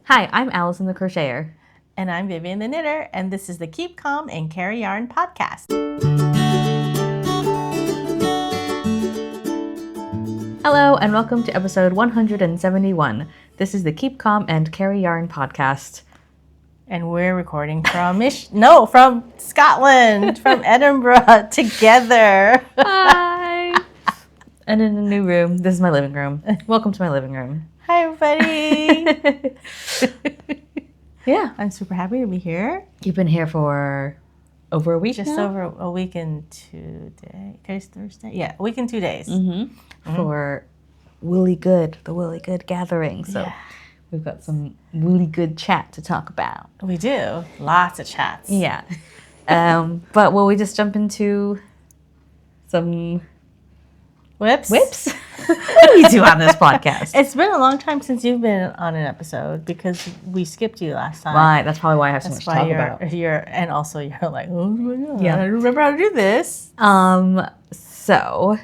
Hi, I'm Alyson the Crocheter. And I'm Vivian the Knitter, and this is the Keep Calm and Carry Yarn podcast. Hello, and welcome to episode 171. This is the Keep Calm and Carry Yarn podcast. And we're recording from from Scotland, from Edinburgh, together. Hi! And in a new room. This is my living room. Welcome to my living room. Hi, everybody. Yeah. I'm super happy to be here. You've been here for over a week Just now? over a week and 2 days. Today's Thursday? Yeah, a week and 2 days. For the Willy Good gathering. So we've got some really good chat to talk about. We do. Lots of chats. Yeah. But will we just jump into some Whips? What do you do on this podcast? It's been a long time since you've been on an episode because we skipped you last time. Right, that's probably why I have so much to talk about. And also you're like, oh my God, Yeah. I don't remember how to do this. So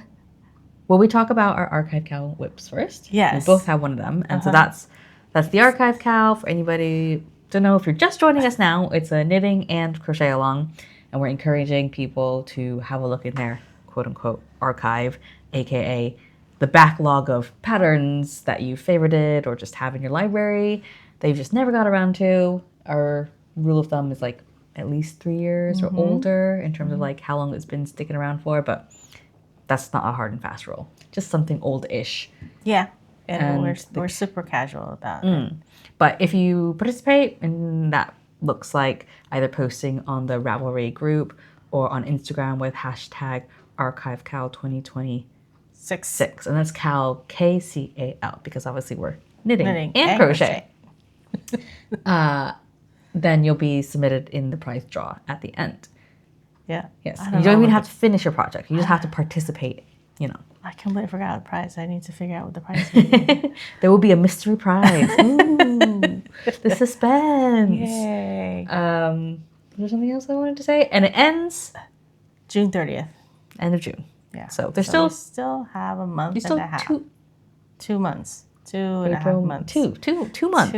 will we talk about our archive cowl whips first? Yes. We both have one of them. And so that's the archive cowl. For anybody to know, if you're just joining us now, it's a knitting and crochet along. And we're encouraging people to have a look in their quote unquote archive, aka the backlog of patterns that you favorited or just have in your library that you've just never got around to. Our rule of thumb is like at least 3 years or older in terms of like how long it's been sticking around for, but that's not a hard and fast rule. Just something old-ish. Yeah. And we're super casual about it. But if you participate, and that looks like either posting on the Ravelry group or on Instagram with hashtag ArchiveCal2026, and that's Cal, K-C-A-L, because obviously we're knitting and crochet. Then you'll be submitted in the prize draw at the end. Yeah. Yes. You don't even have to finish your project. You just have to participate, I completely forgot the prize. I need to figure out what the prize is. There will be a mystery prize. Ooh, the suspense. Yay. Was there something else I wanted to say? And it ends June 30th. end of June. Yeah. So we still have a month and a half. 2 months. 2.5 months. 2 months. 2 months.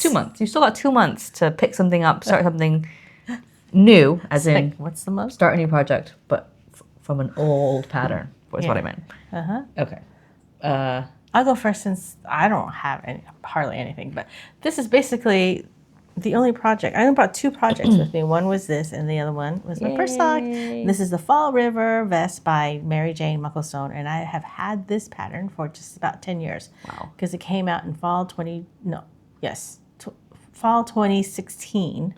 2 months. You still got 2 months to pick something up, start something new, as in Like, what's the most? start a new project, but from an old pattern. Was what I meant. Okay. I'll go first since I don't have hardly anything. But this is basically the only project. I only brought 2 projects with me. One was this, and the other one was my first sock. This is the Fall River Vest by Mary Jane Mucklestone, and I have had this pattern for just about 10 years. Wow. Because it came out in fall 2016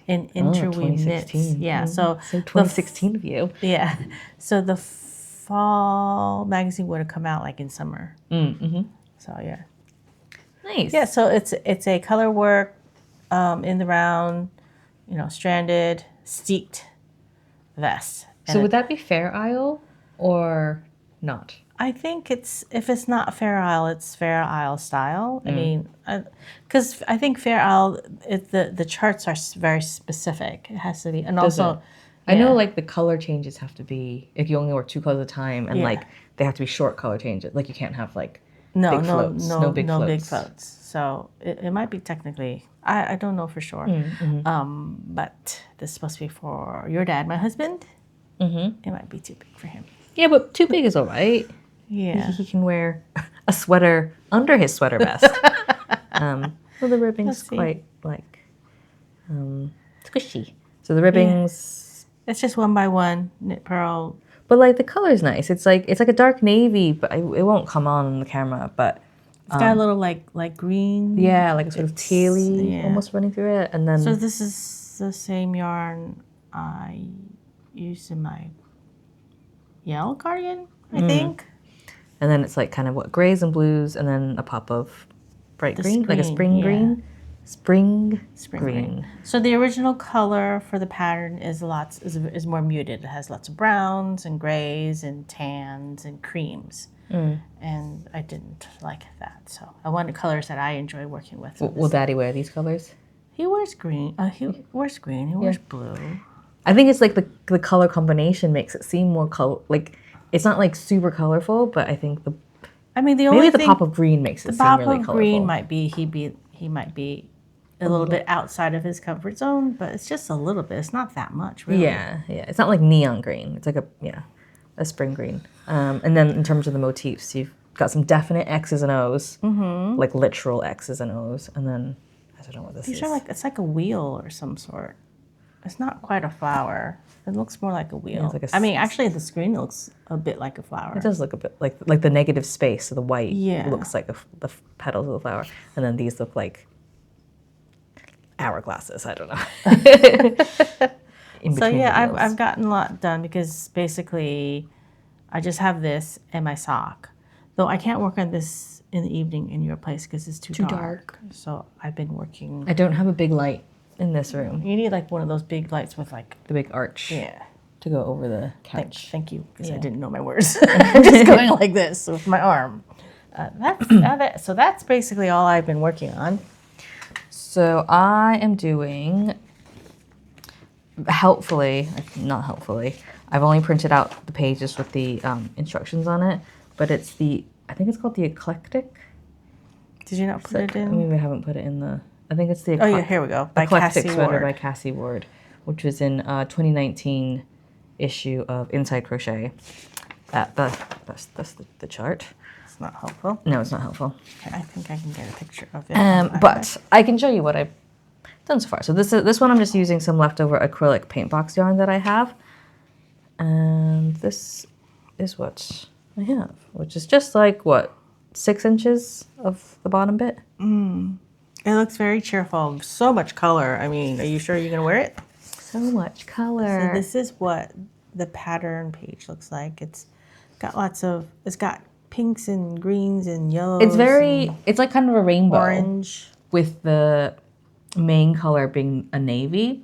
in Interweave Knits. 2016. Yeah, so 2016 of you. Yeah, so the fall magazine would have come out like in summer. So yeah. Nice. Yeah, so it's a color work in the round, stranded, steeked vest. So would that be Fair Isle or not? I think if it's not Fair Isle, it's Fair Isle style. I mean, because I think Fair Isle, the charts are very specific. It has to be, and also. I know, like, the color changes have to be, if you only work 2 colors at a time, and, like, they have to be short color changes. Like, you can't have, like, big floats. No big floats. So it might be technically, I don't know for sure. But this is supposed to be for your dad, my husband. It might be too big for him. Yeah, but too big is all right. Yeah. He can wear a sweater under his sweater vest. Well, the ribbing's quite, like, squishy. So the ribbings... It's just 1 by 1 knit purl. But like the color's nice. It's like a dark navy, but it won't come on the camera. But it's got a little like green. Yeah, like a sort of tealy almost running through it. And then so this is the same yarn I used in my yellow cardigan, I think. And then it's like kind of grays and blues, and then a pop of bright green, like a spring green. Spring green. So the original color for the pattern is more muted. It has lots of browns and grays and tans and creams. And I didn't like that. So I wanted colors that I enjoy working with. Will Daddy wear these colors? He wears green. He wears green. He wears blue. I think it's like the color combination makes it seem more like it's not like super colorful, but I think the only pop of green makes it seem really colorful. The pop of green might be he might be a little bit outside of his comfort zone, but it's just a little bit. It's not that much, really. Yeah. It's not like neon green. It's like a spring green. And then in terms of the motifs, you've got some definite X's and O's, like literal X's and O's, and then I don't know what this is. These are it's like a wheel or some sort. It's not quite a flower. It looks more like a wheel. Yeah, it's like I mean, actually, the screen looks a bit like a flower. It does look a bit like the negative space, so the white looks like the petals of the flower, and then these look like hourglasses. I don't know. So yeah, I've gotten a lot done because basically, I just have this and my sock. Though I can't work on this in the evening in your place because it's too dark. So I've been working. I don't have a big light in this room. You need like one of those big lights with like the big arch. Yeah. To go over the couch. Thank you, because I didn't know my words. I'm just going like this with my arm. So that's basically all I've been working on. So I am doing, not helpfully, I've only printed out the pages with the instructions on it, but I think it's called the Eclectic. Did you not put it in? Maybe I haven't put it in I think it's the here we go. By Eclectic Sweater by Cassie Ward, which was in 2019 issue of Inside Crochet. That's the chart. It's not helpful. No, it's not helpful. Okay, I think I can get a picture of it. But I can show you what I've done so far. So this one I'm just using some leftover acrylic paint box yarn that I have. And this is what I have, which is just like, 6 inches of the bottom bit? It looks very cheerful. So much color. I mean, are you sure you're going to wear it? So much color. So this is what the pattern page looks like. It's got pinks and greens and yellows. It's like kind of a rainbow. Orange. With the main color being a navy.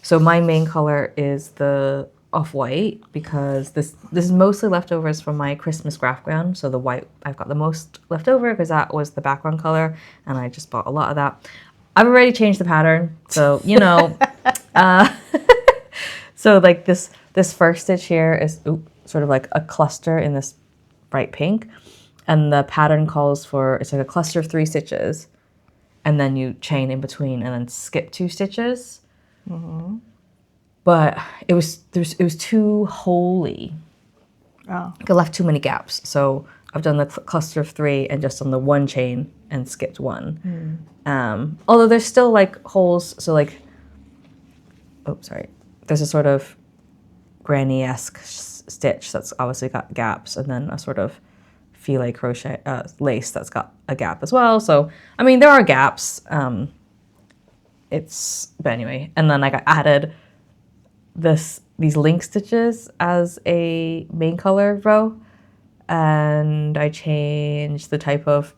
So my main color is the off-white because this is mostly leftovers from my Christmas graph ground. So the white, I've got the most left over because that was the background color and I just bought a lot of that. I've already changed the pattern. So, so like this first stitch here is sort of like a cluster in this bright pink. And the pattern calls for, it's like a cluster of 3 stitches. And then you chain in between and then skip 2 stitches. Mm-hmm. But it was too holey. Oh. I left too many gaps. So I've done the cluster of 3 and just done the 1 chain and skipped 1. Although there's still like holes. So like, there's a sort of granny-esque stitch that's obviously got gaps, and then a sort of filet crochet lace that's got a gap as well. So I mean there are gaps. But anyway, and then I added these link stitches as a main color row, and I changed the type of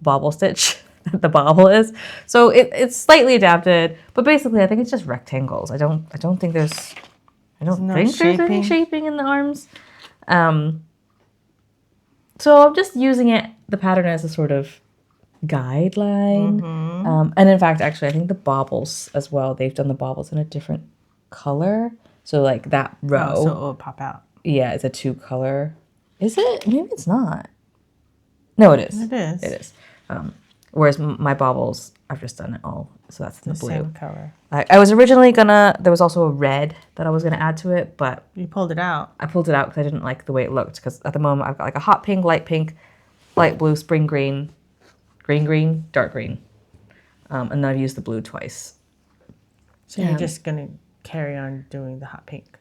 bobble stitch that the bobble is. So it's slightly adapted, but basically I think it's just rectangles. I don't think there's any shaping in the arms. So I'm just using the pattern as a sort of guideline. Mm-hmm. And in fact, actually, I think the baubles as well, they've done the baubles in a different color. So like that row. So it will pop out. Yeah, it's a 2 color. Is it? Maybe it's not. No, it is. It is. It is. Whereas my baubles, I've just done it all. So that's the blue. Same color. I was originally there was also a red that I was going to add to it, but... You pulled it out. I pulled it out because I didn't like the way it looked. Because at the moment, I've got like a hot pink, light blue, spring green, green, dark green. And then I've used the blue twice. So you're just going to carry on doing the hot pink?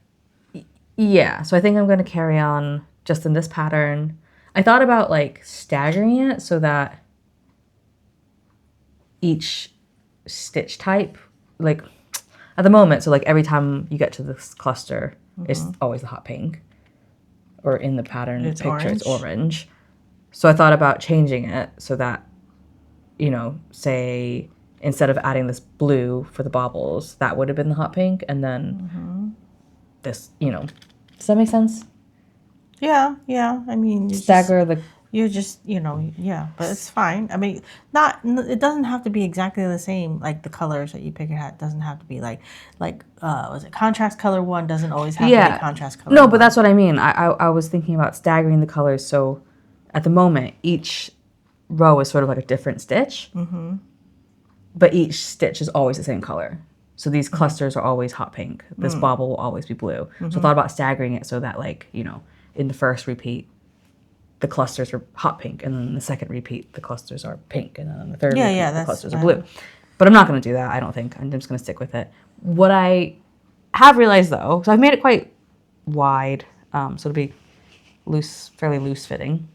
Yeah. So I think I'm going to carry on just in this pattern. I thought about like staggering it so that each stitch type, like at the moment, so like every time you get to this cluster, it's always the hot pink, or in the pattern picture it's orange. So I thought about changing it so that, say instead of adding this blue for the baubles, that would have been the hot pink, and then this, does that make sense? Yeah. I mean, but it's fine. I mean, it doesn't have to be exactly the same, like the colors that you pick your hat doesn't have to be was it contrast color 1 doesn't always have to be contrast color 1. But that's what I mean. I was thinking about staggering the colors, so at the moment, each row is sort of like a different stitch. Mm-hmm. but each stitch is always the same color. So these clusters are always hot pink. This bobble will always be blue. So I thought about staggering it so that, like, you know, in the first repeat, the clusters are hot pink, and then in the second repeat, the clusters are pink, and then in the third repeat, the clusters are blue. But I'm not going to do that, I don't think. I'm just going to stick with it. What I have realized, though, so I've made it quite wide, so it'll be loose, fairly loose fitting.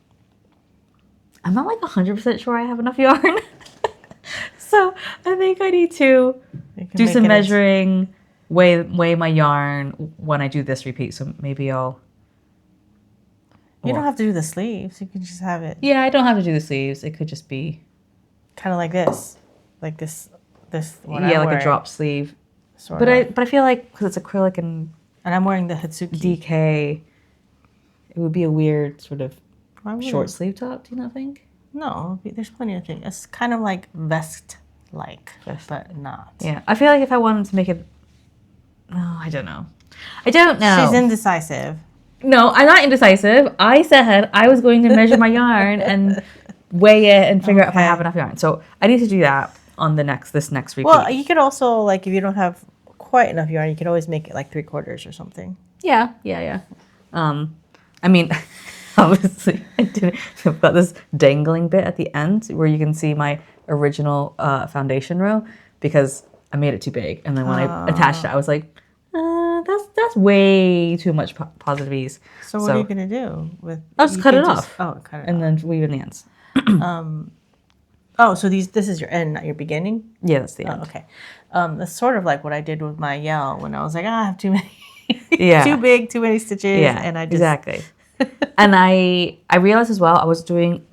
I'm not like 100% sure I have enough yarn. So I think I need to do some measuring, weigh my yarn when I do this repeat. So maybe I'll... You don't have to do the sleeves. You can just have it. Yeah, I don't have to do the sleeves. It could just be... kind of like this. Like this one. Yeah, like a drop sleeve. But I feel like, because it's acrylic and I'm wearing the Hitsuki. DK, it would be a weird sort of short sleeve top, do you not think? No, there's plenty of things. It's kind of like vest-like, but not. Yeah, I feel like if I wanted to make it... Oh, I don't know. I don't know. She's indecisive. No, I'm not indecisive. I said I was going to measure my yarn and weigh it and figure out if I have enough yarn. So I need to do that on this next repeat. Well, you could also, like, if you don't have quite enough yarn, you could always make it like 3/4 or something. Yeah. I mean... Obviously, I've got this dangling bit at the end where you can see my original foundation row because I made it too big. And then when I attached it, I was like, that's way too much positive ease. So what are you going to do? I'll just cut it off. Oh, cut it and off. then weave in the ends. So this is your end, not your beginning? Yeah, that's the end. Oh, okay. That's sort of like what I did with my yell when I was like, I have too many. Yeah. Too big, too many stitches. Yeah, and I just... exactly. And I realized as well, I was doing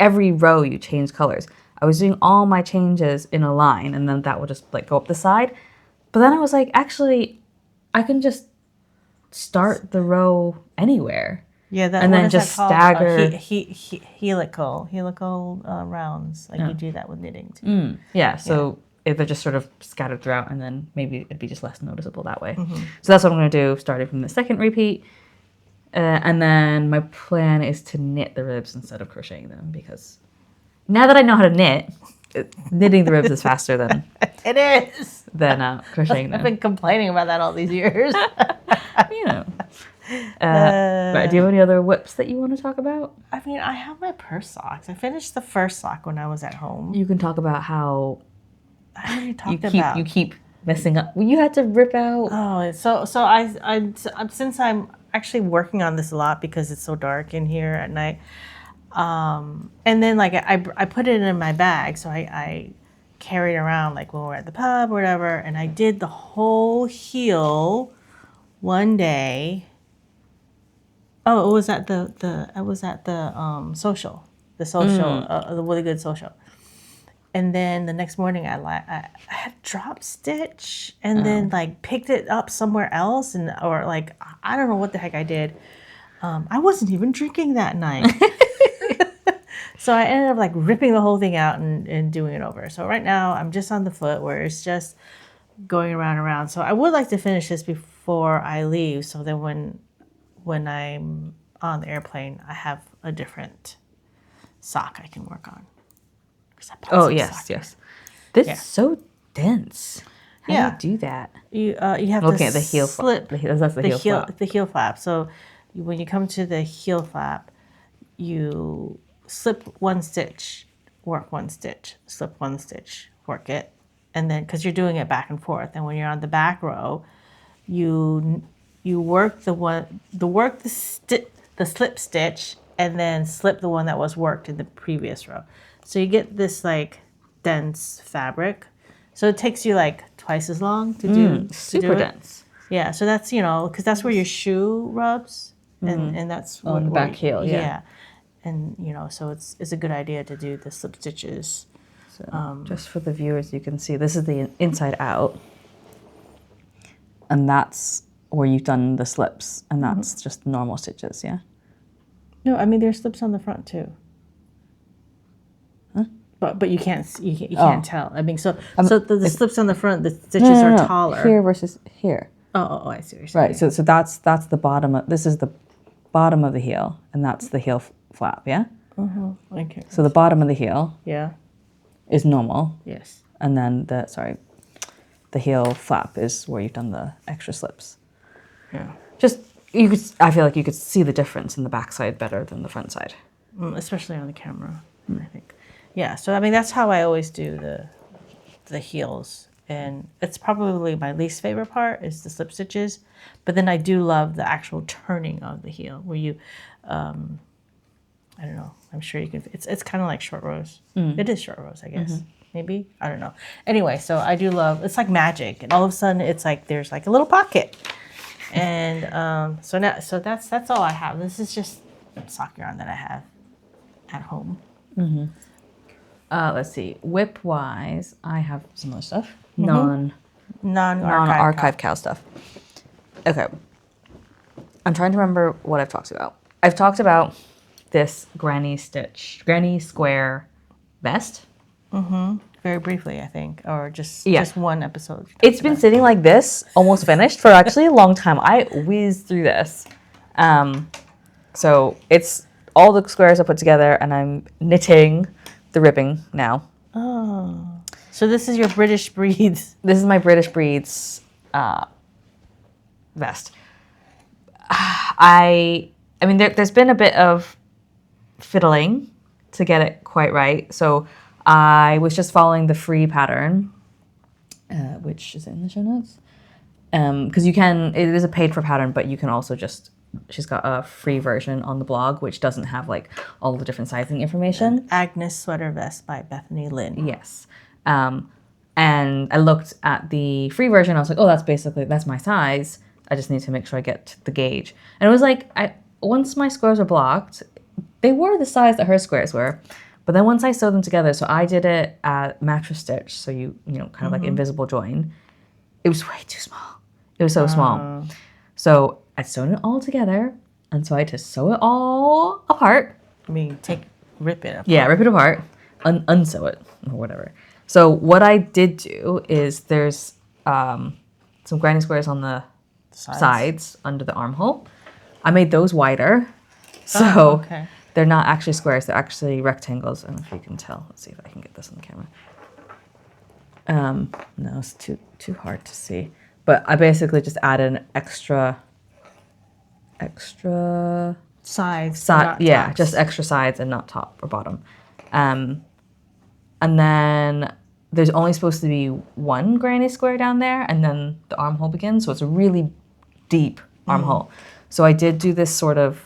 every row you change colors. I was doing all my changes in a line, and then that would just like go up the side. But then I was like, actually, I can just start the row anywhere. Yeah, and then just stagger helical rounds. Like you do that with knitting too. Yeah, so if they're just sort of scattered throughout, and then maybe it'd be just less noticeable that way. So that's what I'm going to do, starting from the second repeat. And then my plan is to knit the ribs instead of crocheting them, because now that I know how to knit, knitting the ribs is faster than crocheting them. I've been complaining about that all these years. You know. But do you have any other whips that you want to talk about? I mean, I have my purse socks. I finished the first sock when I was at home. You can talk about how I already talked about you keep messing up. Well, you had to rip out. Oh, so I since I'm actually working on this a lot because it's so dark in here at night. And then like I put it in my bag, so I carried around like when we're at the pub or whatever, and I did the whole heel one day. Oh, it was at the social, the really good social. And then the next morning I had drop stitch and then like picked it up somewhere else, or like I don't know what the heck I did. I wasn't even drinking that night. So I ended up like ripping the whole thing out and doing it over. So right now I'm just on the foot where it's just going around and around. So I would like to finish this before I leave, so that when I'm on the airplane I have a different sock I can work on. Oh, yes. This is so dense. How do you do that? You have to the heel slip. That's the heel flap. The heel flap. So when you come to the heel flap, you slip one stitch, work one stitch, slip one stitch, work it, and then because you're doing it back and forth. And when you're on the back row, you work the slip stitch, and then slip the one that was worked in the previous row. So you get this like dense fabric. So it takes you like twice as long to do. Super dense. Yeah, so that's, because that's where your shoe rubs, and that's on the back heel. Yeah, and so it's a good idea to do the slip stitches. So just for the viewers, you can see this is the inside out, and that's where you've done the slips, and that's just normal stitches. Yeah. No, I mean there's slips on the front too. But you can't tell. I mean, so the slips on the front, the stitches are taller. Here versus here. Oh, I see what you're saying. Right. So that's the bottom of this is the bottom of the heel, and that's the heel flap. Yeah. Okay. So the bottom of the heel. Yeah. Is normal. Yes. And then the heel flap is where you've done the extra slips. Yeah. I feel like you could see the difference in the back side better than the front side. Especially on the camera, I think. Yeah, so I mean, that's how I always do the heels. And it's probably my least favorite part is the slip stitches. But then I do love the actual turning of the heel where you, I don't know, I'm sure you can, it's kind of like short rows. It is short rows, I guess. Maybe, I don't know. Anyway, so I do love, it's like magic. And all of a sudden it's like, there's like a little pocket. And so that's all I have. This is just sock yarn that I have at home. Let's see. Whip wise, I have some other stuff. Non-archive cow stuff. Okay. I'm trying to remember what I've talked about. I've talked about this granny square vest. Very briefly, I think, or just one episode. It's been sitting like this, almost finished, for actually a long time. I whizzed through this. So it's all the squares I put together, and I'm knitting the ribbing now. Oh. So this is your British Breeds. This is my British Breeds vest. I mean, there's been a bit of fiddling to get it quite right. So I was just following the free pattern, which is in the show notes. Because it is a paid for pattern, but you can also she's got a free version on the blog, which doesn't have like all the different sizing information. Agnes Sweater Vest by Bethany Lynn. Yes. And I looked at the free version. I was like, oh, that's my size. I just need to make sure I get the gauge. And it was like, once my squares were blocked, they were the size that her squares were. But then once I sewed them together, so I did it at mattress stitch, so you know, kind of like invisible join. It was way too small. It was so small. So I sewed it all together, and so I had to sew it all apart. I mean, rip it apart. Yeah, rip it apart, unsew it, or whatever. So what I did do is there's some granny squares on the sides under the armhole. I made those wider, so they're not actually squares, they're actually rectangles. I don't know if you can tell. Let's see if I can get this on the camera. No, it's too hard to see. But I basically just added an extra sides. Just extra sides and not top or bottom. And then there's only supposed to be one granny square down there, and then the armhole begins. So it's a really deep armhole. So I did do this sort of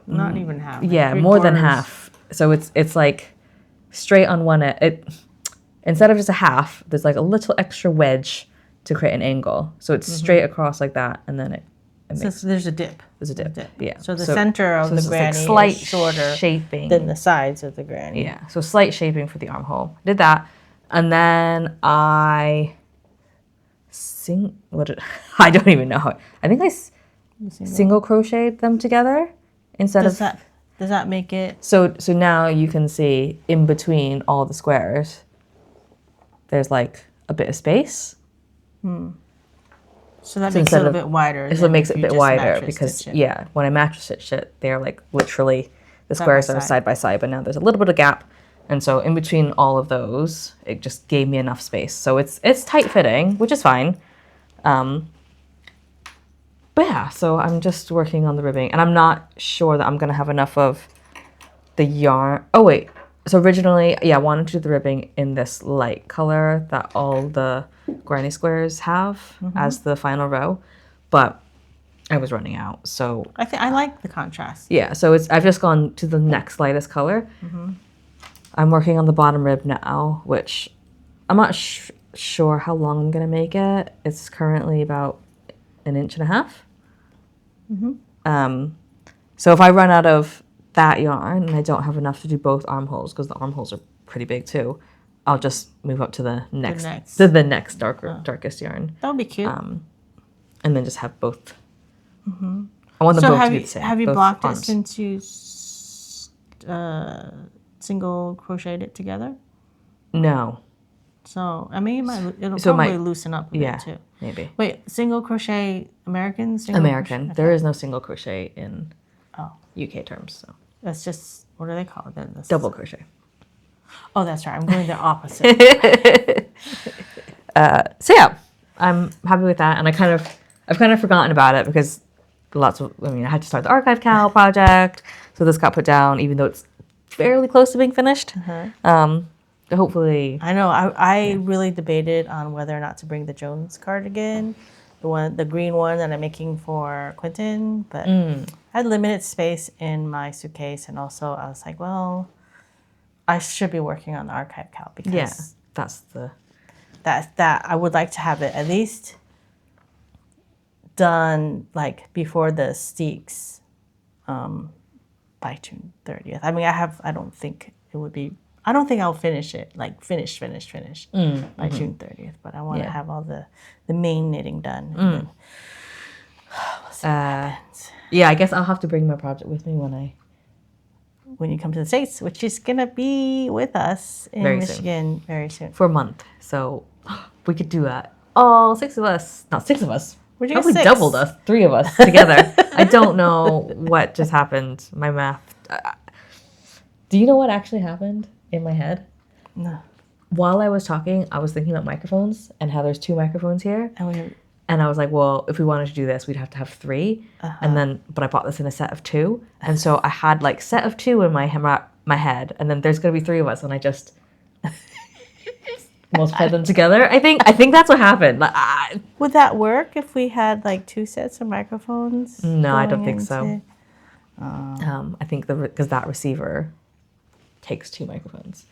not even half. Yeah, more than half. So it's like straight on one end. Instead of just a half, there's like a little extra wedge to create an angle. So it's straight across like that, and then so there's a dip. There's a dip. Yeah. So the center of the granny slight is shorter shaping than the sides of the granny. Yeah. So slight shaping for the armhole. Did that, and then I I don't even know. I think I single crocheted them together instead of. Does that make it? So now you can see in between all the squares, there's like a bit of space. So that makes it a bit wider. So it makes it a bit wider because, when I mattress stitched it, they're like literally, the squares are side by side, but now there's a little bit of gap. And so in between all of those, it just gave me enough space. So it's tight fitting, which is fine. But yeah, so I'm just working on the ribbing, and I'm not sure that I'm going to have enough of the yarn. Oh, wait. So originally, I wanted to do the ribbing in this light color that all the granny squares have as the final row, but I was running out. So I like the contrast. Yeah, so I've just gone to the next lightest color. I'm working on the bottom rib now, which I'm not sure how long I'm going to make it. It's currently about 1.5 inches. So if I run out of that yarn and I don't have enough to do both armholes, because the armholes are pretty big too, I'll just move up to the next darkest yarn. That would be cute. And then just have both. I want them both to be the same. Have you blocked it since you single crocheted it together? No. So I mean, it'll probably loosen up a bit too. Maybe. Wait, single crochet American? American. Crochet? There is no single crochet in UK terms. So that's just, what do they call it then? Double crochet. Oh, that's right. I'm going the opposite. So yeah, I'm happy with that, and I've kind of forgotten about it because I had to start the archive cal project, so this got put down, even though it's fairly close to being finished. Hopefully, I know. I really debated on whether or not to bring the Jones cardigan, the green one that I'm making for Quentin, but I had limited space in my suitcase, and also I was like, well, I should be working on the archive cal because that I would like to have it at least done like before the Steaks by June 30th. I mean, I don't think I'll finish it like finish by June 30th, but I want to have all the main knitting done. And then, we'll see what happens. Yeah, I guess I'll have to bring my project with me when you come to the States, which is gonna be with us in Michigan very soon for a month. So we could do that. All 6 of us, not 6 of us. Probably doubled us, 3 of us together. I don't know what just happened. My math. Do you know what actually happened in my head? No. While I was talking, I was thinking about microphones and how there's 2 microphones here. And I was like, well, if we wanted to do this, we'd have to have 3. But I bought this in a set of 2. And so I had like set of 2 in my head. And then there's going to be 3 of us. And I just multiply them together. I think that's what happened. Would that work if we had like 2 sets of microphones? No, I don't think so. I think because that receiver takes 2 microphones.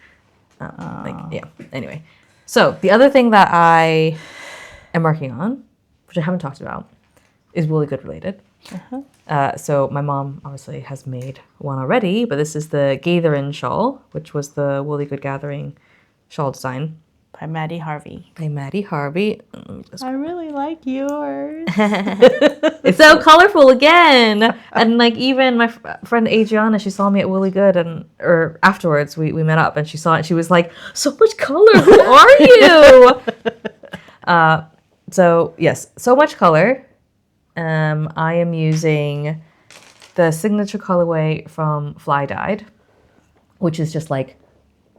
Anyway. So the other thing that I am working on, which I haven't talked about, is Woolly Good related. So my mom obviously has made one already, but this is the Gaitherin Shawl, which was the Woolly Good Gathering shawl design. By Maddie Harvey. I really like yours. It's so colorful again. And like even my friend Adriana, she saw me at Woolly Good or afterwards we met up and she saw it. She was like, so much color. Who are you? So yes, so much color. I am using the signature colorway from Fly Dyed, which is just like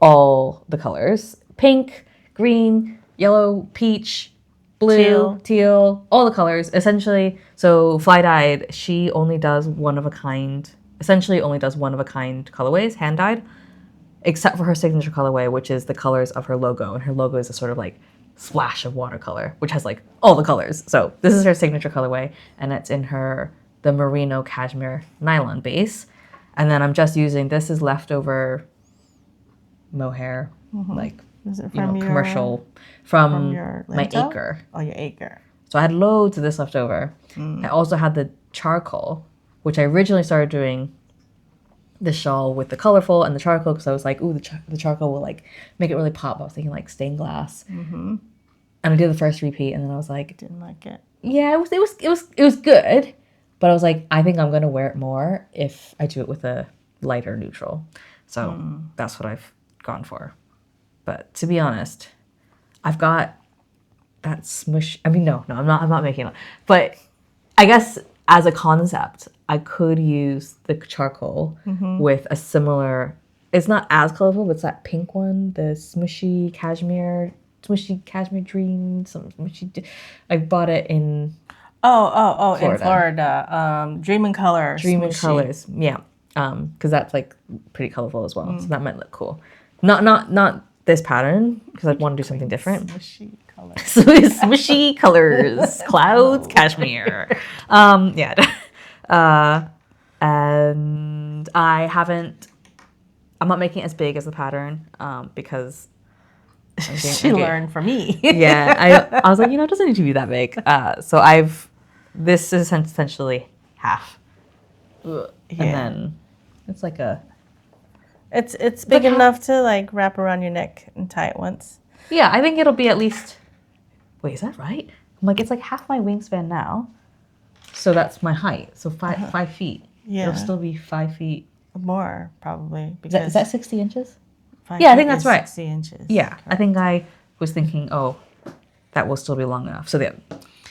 all the colors. Pink, green, yellow, peach, blue, teal, all the colors, essentially. So Fly Dyed, she only does one of a kind colorways, hand dyed, except for her signature colorway, which is the colors of her logo. And her logo is a sort of like splash of watercolor, which has like all the colors. So this is her signature colorway, and it's in the merino cashmere nylon base. And then I'm just using, this is leftover mohair, like, is it from commercial from your my acre. Oh, your acre. So I had loads of this left over. I also had the charcoal, which I originally started doing the shawl with the colorful and the charcoal because I was like, ooh, the charcoal will like make it really pop. I was thinking like stained glass. And I did the first repeat, and then I was like, didn't like it. Yeah, it was good, but I was like, I think I'm gonna wear it more if I do it with a lighter neutral. So that's what I've gone for. But to be honest, I've got that smush. I mean, no, I'm not making it. But I guess as a concept, I could use the charcoal with a similar. It's not as colorful, but it's that pink one, the smushy cashmere dream. Some smushy. I bought it in. Florida. In Florida. Dream in Color. Dream in Colors. Yeah. Because that's like pretty colorful as well. So that might look cool. Not this pattern, because I want to do something different. Smushy colors. Smushy colors. Clouds, cashmere. And I'm not making it as big as the pattern because she learned from me. I was like, it doesn't need to be that big. So this is essentially half. And then it's like It's big enough to like wrap around your neck and tie it once. Yeah, I think it'll be at least. Wait, is that right? I'm like, it's like half my wingspan now, so that's my height. So 5 feet. Yeah, it'll still be 5 feet. More probably. Is that 60 inches? Yeah, I think that's right. 60 inches. Yeah, correct. I think I was thinking, that will still be long enough. So yeah.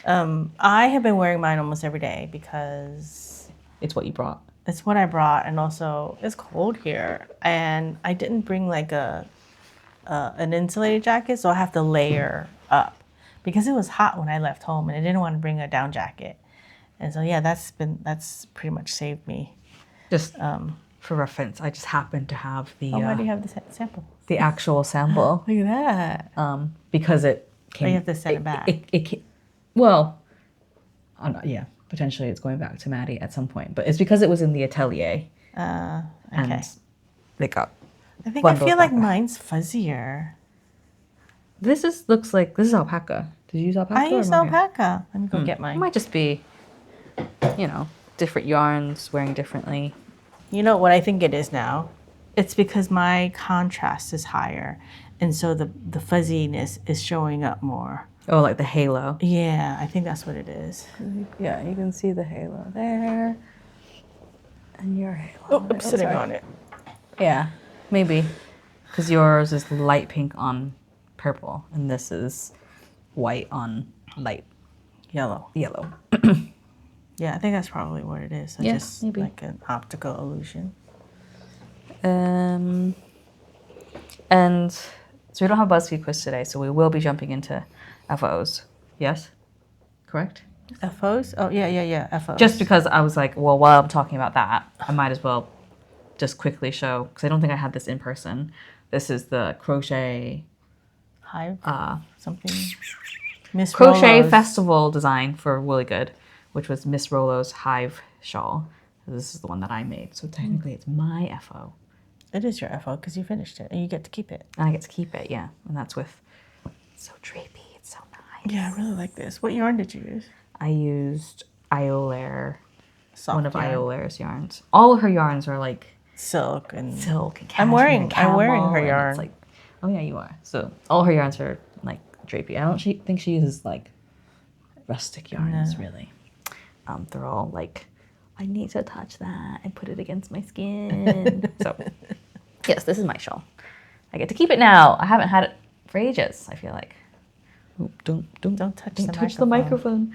I have been wearing mine almost every day because it's what you brought. It's what I brought, and also it's cold here, and I didn't bring like an insulated jacket, so I have to layer up because it was hot when I left home, and I didn't want to bring a down jacket. And so yeah, that's pretty much saved me. Just for reference, I just happen to have the why do you have the sample? the actual sample. Look at that. Because it came. You have to send it back. Well, yeah, potentially it's going back to Maddie at some point, but it's because it was in the atelier. Okay. And they got. I think I feel like mine's fuzzier. Looks like this is alpaca. Did you use alpaca? I used alpaca. Let me go get mine. It might just be, different yarns wearing differently. You know what I think it is now? It's because my contrast is higher, and so the fuzziness is showing up more. Oh, like the halo. Yeah, I think that's what it is. Yeah, you can see the halo there. And your halo. Oh, I'm sitting on it. Yeah, maybe. Because yours is light pink on purple, and this is white on light Yellow. Yeah, I think that's probably what it is. Yeah, just maybe. like an optical illusion. And so we don't have BuzzFeed quiz today, so we will be jumping into FOs. Yes? Correct? FOs? Oh, yeah, FOs. Just because I was like, well, while I'm talking about that, I might as well just quickly show, because I don't think I had this in person. This is the crochet... Hive? Something? Miss Crochet Rollo's. festival design for Woolly Good, which was Miss Rollo's Hive shawl. This is the one that I made, so technically it's my FO. It is your FO because you finished it and you get to keep it. And I get to keep it, yeah. And that's with, it's so drapey, it's so nice. Yeah, I really like this. What yarn did you use? I used Iolaire, Soft one of yarn. Iolaire's yarns. All of her yarns are like Silk and cashmere I'm wearing and her camel, and yarn. it's like, oh yeah, you are. So all her yarns are like drapey. I don't think she uses like rustic yarns really. They're all like, I need to touch that and put it against my skin. So yes, this is my shawl. I get to keep it now. I haven't had it for ages, I feel like. Oh, don't touch the microphone.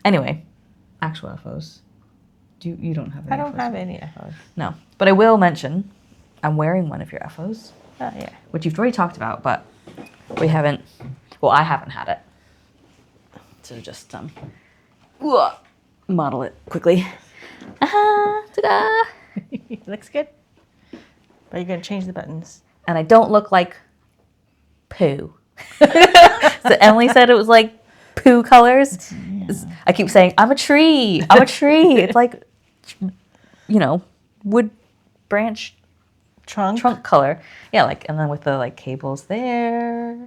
Anyway, actual FOs. You don't have any I don't FOs? have any FOs. No, but I will mention I'm wearing one of your FOs, Oh, yeah. which you've already talked about, but we haven't. Well, I haven't had it. So just model it quickly. Ta-da! Looks good. But you're going to change the buttons. And I don't look like poo. So Emily said it was like poo colors. Yeah. I keep saying, I'm a tree. I'm a tree. It's like, wood branch trunk color. Yeah, like, and then with the like cables there.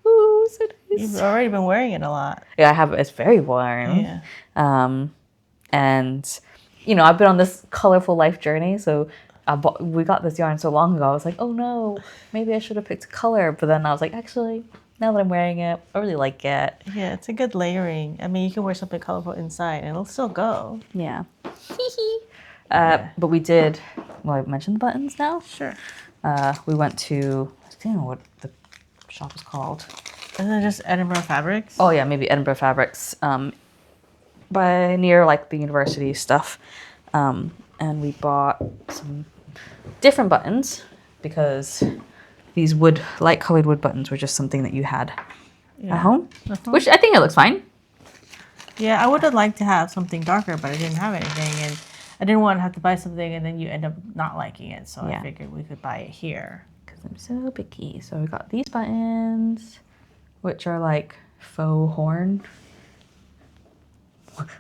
Ooh, so nice. You've already been wearing it a lot. Yeah, I have. It's very warm. Yeah. And I've been on this colorful life journey. So we got this yarn so long ago. I was like, oh no, maybe I should have picked a color. But then I was like, actually, now that I'm wearing it, I really like it. Yeah, it's a good layering. I mean, you can wear something colorful inside and it'll still go. Yeah. But we did. Well, I mentioned the buttons now. Sure. We went to. I don't know what the shop is called. Isn't it just Edinburgh Fabrics? Oh yeah, maybe Edinburgh Fabrics. By near like the university stuff, and we bought some different buttons because these light colored wood buttons were just something that you had at home, which I think it looks fine. Yeah, I would have liked to have something darker, but I didn't have anything, and I didn't want to have to buy something and then you end up not liking it. So I figured we could buy it here. Because I'm so picky. So we got these buttons, which are like faux horn.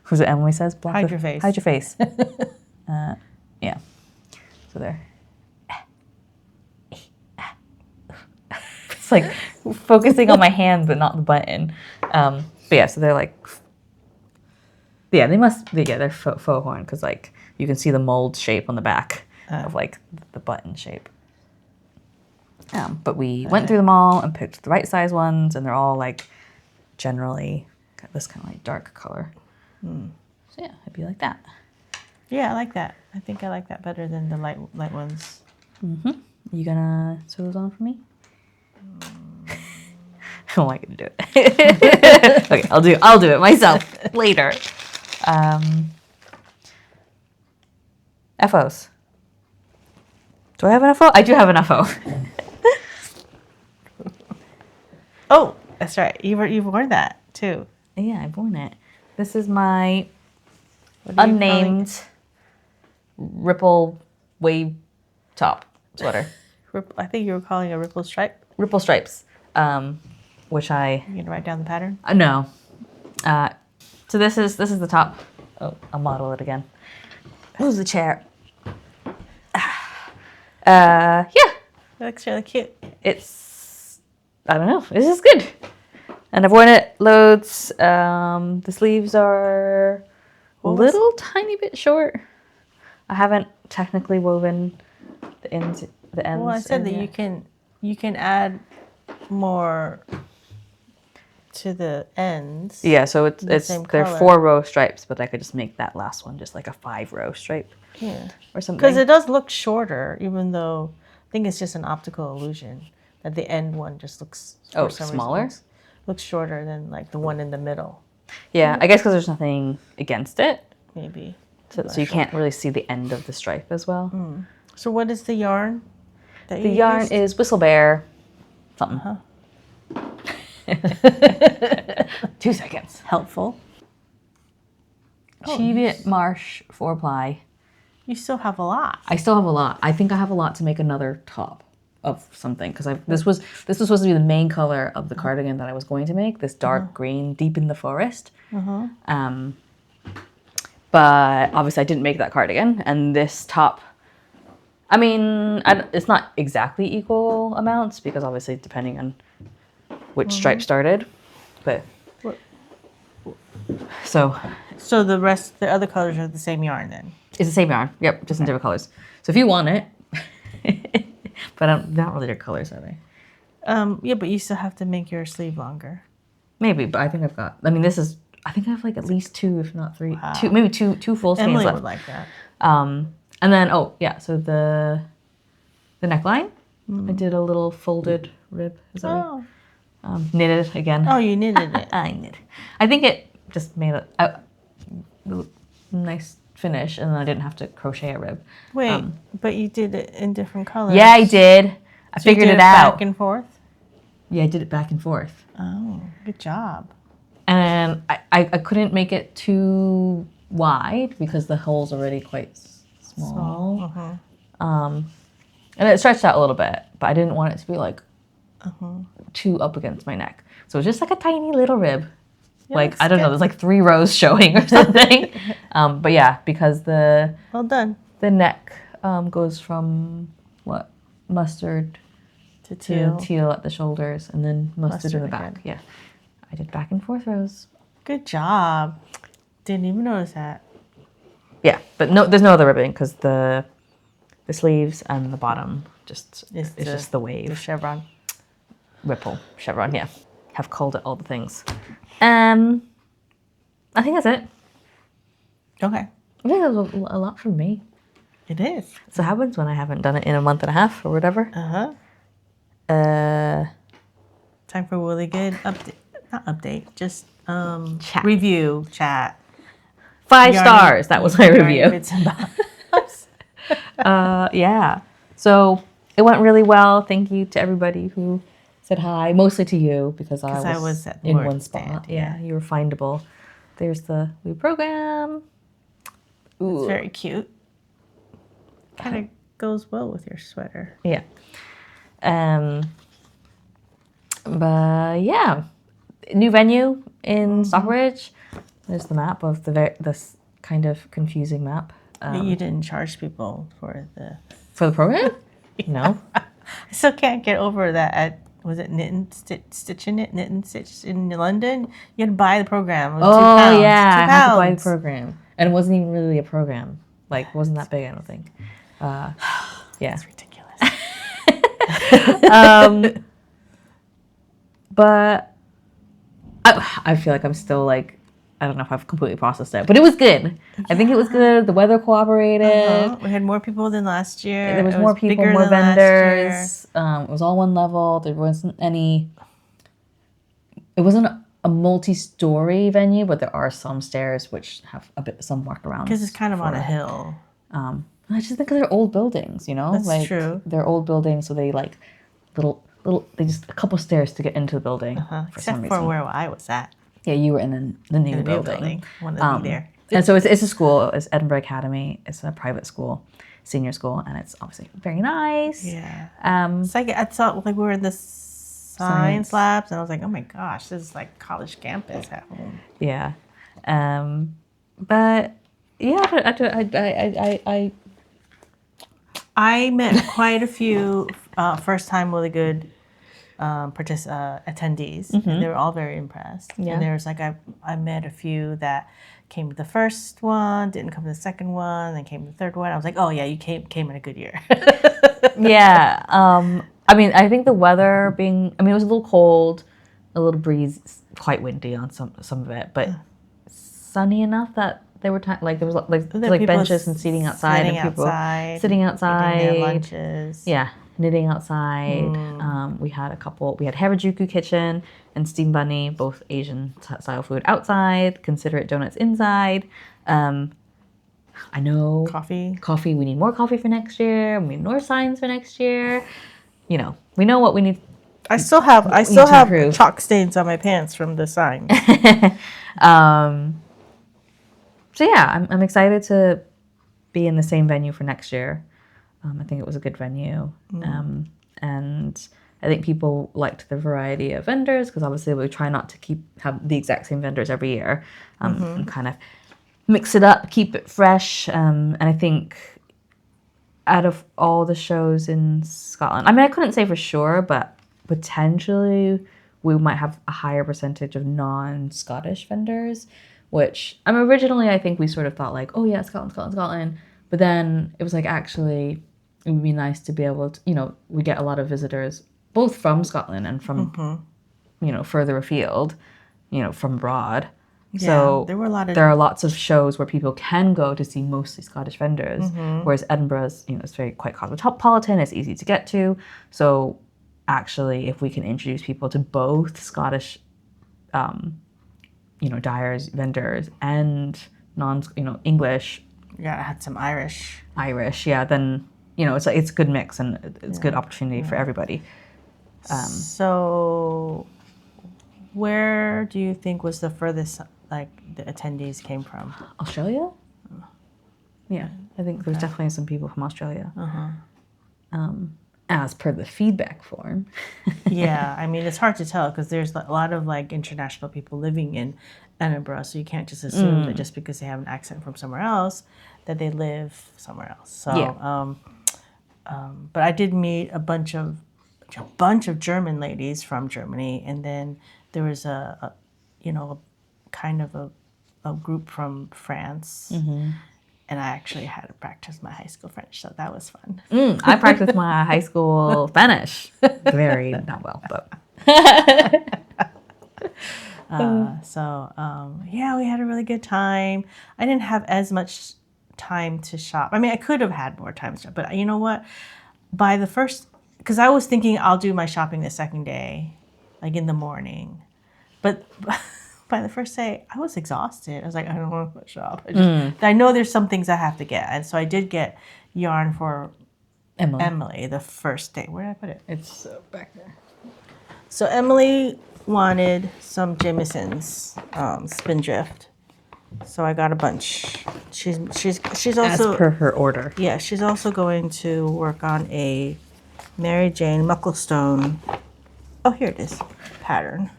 Who's it Emily says? Hide your face. Hide your face. Yeah. So there. It's like focusing on my hand, but not the button. But yeah, so they're like, they're faux horn because like you can see the mold shape on the back of like the button shape. But we went through them all and picked the right size ones, and they're all like generally got this kind of like dark color. So yeah, it'd be like that. Yeah, I like that. I think I like that better than the light ones. You gonna sew those on for me? I don't like to do it. Okay, I'll do it myself later. FOs. Do I have an FO? I do have an FO. Oh, that's right. You've worn that too. Yeah, I've worn it. This is my What are you unnamed ripple wave top sweater. I think you were calling a ripple stripe. Ripple stripes, which I... You gonna write down the pattern? No. So this is the top. Oh, I'll model it again. Who's the chair? Yeah. It looks really cute. It's, I don't know. This is good. And I've worn it loads. The sleeves are a little tiny bit short. I haven't technically woven the ends. Well, I said that you can add more to the ends. Yeah, so it's same they're color. 4-row stripes, but I could just make that last one just like a 5-row stripe. Yeah. Or something. Because it does look shorter, even though I think it's just an optical illusion that the end one just looks for some reason, smaller. looks shorter than like the one in the middle. Yeah, I guess because there's nothing against it, Maybe. so you can't really see the end of the stripe as well. So what is the yarn? That The you yarn used? is Whistle Bear something. 2 seconds. Helpful. Cheviot Marsh 4-ply. You still have a lot. I still have a lot. I think I have a lot to make another top of something because this was supposed to be the main color of the cardigan that I was going to make. This dark green, deep in the forest. But obviously I didn't make that cardigan, and this top. I mean, it's not exactly equal amounts because obviously depending on which stripe started, but so the other colors are the same yarn then. it's the same yarn. Yep, just in different colors. So if you want it, but not really your colors, are they? Yeah, but you still have to make your sleeve longer. Maybe, but I think I've got. I mean, I think I have like at least 2, if not 3, Wow. maybe two full skeins Emily left. would like that. And then so the neckline, I did a little folded rib. Is that right? Knitted again. Oh, you knitted it. I knit. I think it just made a nice finish, and then I didn't have to crochet a rib. Wait, but you did it in different colors. Yeah, I did. I So you figured did it out. back and forth. Yeah, I did it back and forth. Oh, good job. And I couldn't make it too wide because the hole's already quite small. And it stretched out a little bit, but I didn't want it to be like too up against my neck. So it's just like a tiny little rib. Yeah, like, I don't know, there's like 3 rows showing or something. But yeah, because Well done. the neck goes from mustard To to teal. teal at the shoulders, and then mustard in the Mustard back. again. Yeah, I did back and forth rows. Good job. Didn't even notice that. Yeah, but there's no other ribbing because the sleeves and the bottom it's just the wave. The chevron. Ripple chevron. Yeah, have called it all the things. I think that's it. Okay. I think that was a lot from me. It is. So it happens when I haven't done it in a month and a half or whatever. Time for really good update. Not update, just Chat. review chat. 5 Yarny- stars. That was my Yarny review. bits and bobs. Yeah. So it went really well. Thank you to everybody who said hi. Mostly to you because I was at the in work one stand, spot. Yeah, you were findable. There's the new program. It's very cute. Kind of goes well with your sweater. Yeah. But yeah, new venue in Stockbridge. There's the map of this kind of confusing map. You didn't charge people for For the program? No. I still can't get over that. Was it Knit and Stitch in London? You had to buy the program. It was £2. Yeah, I had to buy the £2. program, and it wasn't even really a program. Like, it wasn't that big, I don't think. Yeah. It's ridiculous. But I feel like I'm still like, I don't know if I've completely processed it, but it was good. I think it was good. The weather cooperated. We had more people than last year. There was It more people, bigger more than last year. vendors. It was all one level. There wasn't any. It wasn't a multi-story venue, but there are some stairs which have some walk around. Because it's kind of on a hill. I just think they're old buildings, you know? That's like, true. They're old buildings, so they like they just a couple stairs to get into the building for Except some reason. for where I was at. Yeah, you were in the new building. Wanted to be there. And so it's a school. It's Edinburgh Academy. It's a private school, senior school, and it's obviously very nice. Yeah. It's like I thought like we were in the science labs, and I was like, oh my gosh, this is like college campus at home. Yeah. But yeah, I met quite a few first time really good attendees, and they were all very impressed. Yeah. And there was like I met a few that came to the first one, didn't come to the second one, then came to the third one. I was like, oh yeah, you came in a good year. Yeah. I mean, I think the weather it was a little cold, a little breeze, quite windy on some of it, but sunny enough that there were there was like benches and seating outside, and people sitting outside, eating their lunches. Yeah, knitting outside. We had Harajuku kitchen and Steam Bunny, both Asian style food outside. Considerate donuts inside. I know coffee. We need more coffee for next year. We need more signs for next year. You know, we know what we need. I still have chalk stains on my pants from the signs. So yeah, I'm excited to be in the same venue for next year. I think it was a good venue, and I think people liked the variety of vendors because obviously we try not to have the exact same vendors every year, and kind of mix it up, keep it fresh. And I think out of all the shows in Scotland, I mean, I couldn't say for sure, but potentially we might have a higher percentage of non-Scottish vendors. Which originally I think we sort of thought like, oh yeah, Scotland. But then it was like, actually, it would be nice to be able to, you know, we get a lot of visitors both from Scotland and from, you know, further afield, you know, from abroad. Yeah, so there are lots of shows where people can go to see mostly Scottish vendors, whereas Edinburgh's, you know, it's quite cosmopolitan. It's easy to get to. So actually, if we can introduce people to both Scottish, you know, dyers, vendors, and English. Yeah, I had some Irish. Yeah. Then, you know, it's a good mix and it's a good opportunity for everybody. So, where do you think was the furthest like the attendees came from? Australia. Yeah, I think there's definitely some people from Australia. As per the feedback form. Yeah, I mean, it's hard to tell because there's a lot of like international people living in Edinburgh, so you can't just assume that just because they have an accent from somewhere else that they live somewhere else. So, but I did meet a bunch of German ladies from Germany, and then there was a group from France. And I actually had to practice my high school French, so that was fun. I practiced my high school Spanish. Very not well, but. Yeah, we had a really good time. I didn't have as much time to shop. I mean, I could have had more time to shop, but you know what? Because I was thinking I'll do my shopping the second day, like in the morning. But by the first day, I was exhausted. I was like, I don't want to shop. I know there's some things I have to get. And so I did get yarn for Emily the first day. Where did I put it? It's back there. So Emily wanted some Jameson's Spindrift. So I got a bunch. She's also... As per her order. Yeah, she's also going to work on a Mary Jane Mucklestone. Oh, here it is. Pattern.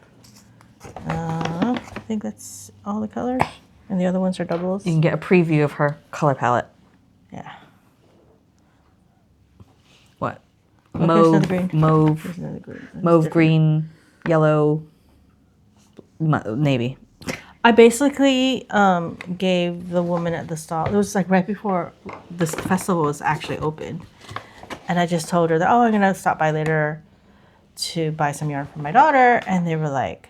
I think that's all the colors, and the other ones are doubles. You can get a preview of her color palette. Yeah. What? Mauve, green, yellow, navy. I basically gave the woman at the stall. It was like right before this festival was actually open, and I just told her that I'm gonna stop by later to buy some yarn for my daughter, and they were like,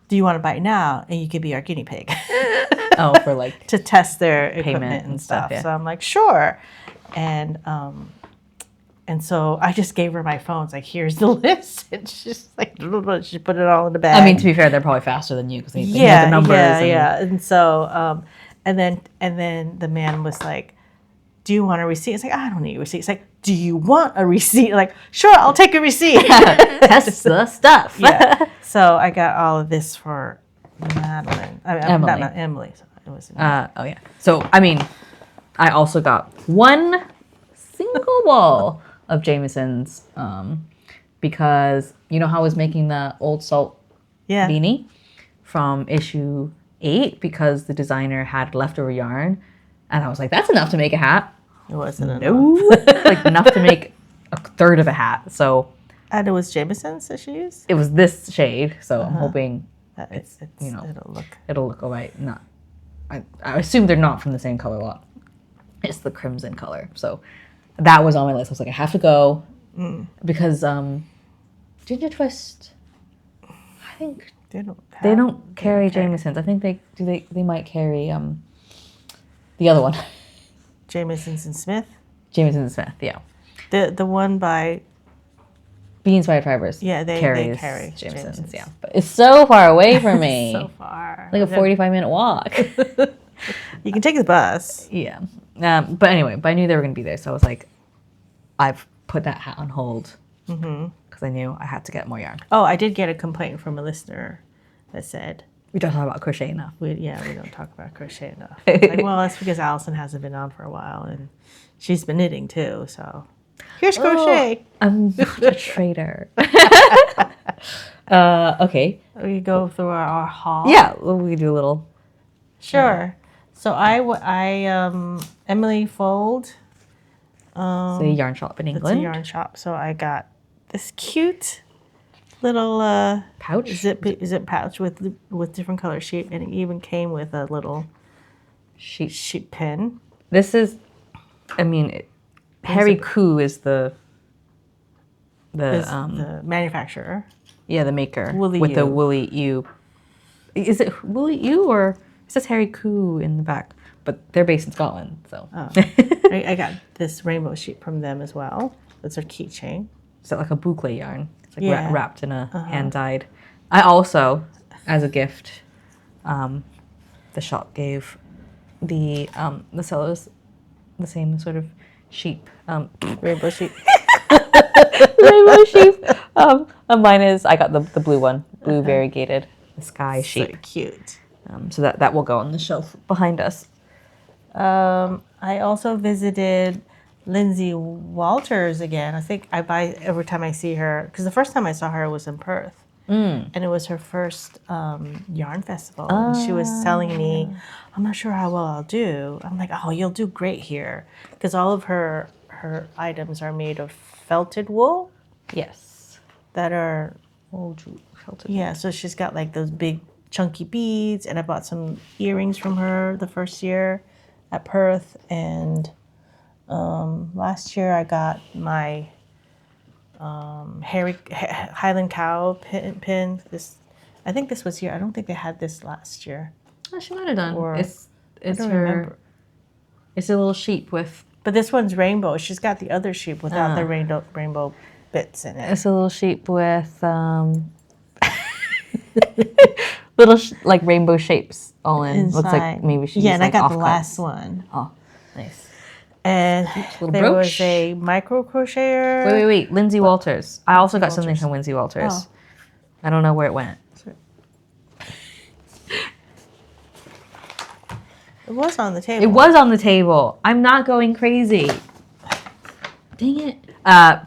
do you want to buy it now? And you could be our guinea pig. For like to test their equipment and stuff. Yeah. So I'm like, sure. And so I just gave her my phone. It's like, here's the list. And she's like, she put it all in the bag. I mean, to be fair, they're probably faster than you because they have the numbers. Yeah. And so, and then the man was like, do you want a receipt? It's like, I don't need a receipt. It's like, do you want a receipt? Like, sure, I'll take a receipt. Test the stuff. Yeah. So I got all of this for Madeline. Emily. Not Emily. So it was Oh yeah. So I mean, I also got one single wall of Jameson's because you know how I was making the old salt beanie from issue 8 because the designer had leftover yarn, and I was like, that's enough to make a hat. It wasn't enough. Like enough to make a third of a hat. So. And it was Jameson's that she used? It was this shade, so I'm hoping it's you know it'll look alright. Not, I assume they're not from the same color lot. It's the crimson color, so that was on my list. I was like, I have to go because Ginger Twist. I think they don't carry Jameson's. I think they might carry the other one. Jameson's and Smith. Jameson's and Smith, yeah. The one by. Be Inspired Fibers. Yeah, they carry Jameson's. Yeah, but it's so far away from me. So far, like a 45-minute walk. You can take the bus. Yeah, but anyway, but I knew they were going to be there, so I was like, I've put that hat on hold because I knew I had to get more yarn. Oh, I did get a complaint from a listener that said we don't talk about crochet enough. We don't talk about crochet enough. Like, well, that's because Alyson hasn't been on for a while, and she's been knitting too, so. Here's crochet. I'm not a traitor. Okay. We go through our haul. Yeah, we do a little. Sure. So Emily Fold. It's a yarn shop in England. It's a yarn shop. So I got this cute little pouch, zip pouch with different color sheep, and it even came with a little sheep pin. This is, I mean. Harry Koo is the manufacturer. Yeah, the maker Woolly with U. the woolly U. Is it Woolly U or it says Harry Koo in the back? But they're based in Scotland, so. Oh. I got this rainbow sheep from them as well. It's a keychain. Is that like a boucle yarn? It's like wrapped in a hand dyed. I also, as a gift, the shop gave the sellers the same sort of sheep, rainbow sheep. Rainbow sheep. Mine is, I got the blue one, blue variegated, the sky sheep. So cute. So that will go on the shelf behind us. I also visited Lindsay Walters again. I think I buy every time I see her, because the first time I saw her was in Perth. And it was her first yarn festival. And she was telling me, I'm not sure how well I'll do. I'm like, oh, you'll do great here. Because all of her items are made of felted wool. Yes. That are, felted. Yeah, so she's got like those big chunky beads. And I bought some earrings from her the first year at Perth. And last year I got my Highland Cow pin. I think this was here. I don't think they had this last year. Oh, she might have done. Or, it's I don't remember. It's a little sheep with. But this one's rainbow. She's got the other sheep without the rainbow bits in it. It's a little sheep with little like rainbow shapes all in. Inside. Looks like maybe she's and like I got offcuts. the last one. Oh, nice. And there brooch. was a micro crocheter. Wait. Lindsay Walters. I also got something from Lindsay Walters. Oh. I don't know where it went. It was on the table. It was on the table. I'm not going crazy. Dang it.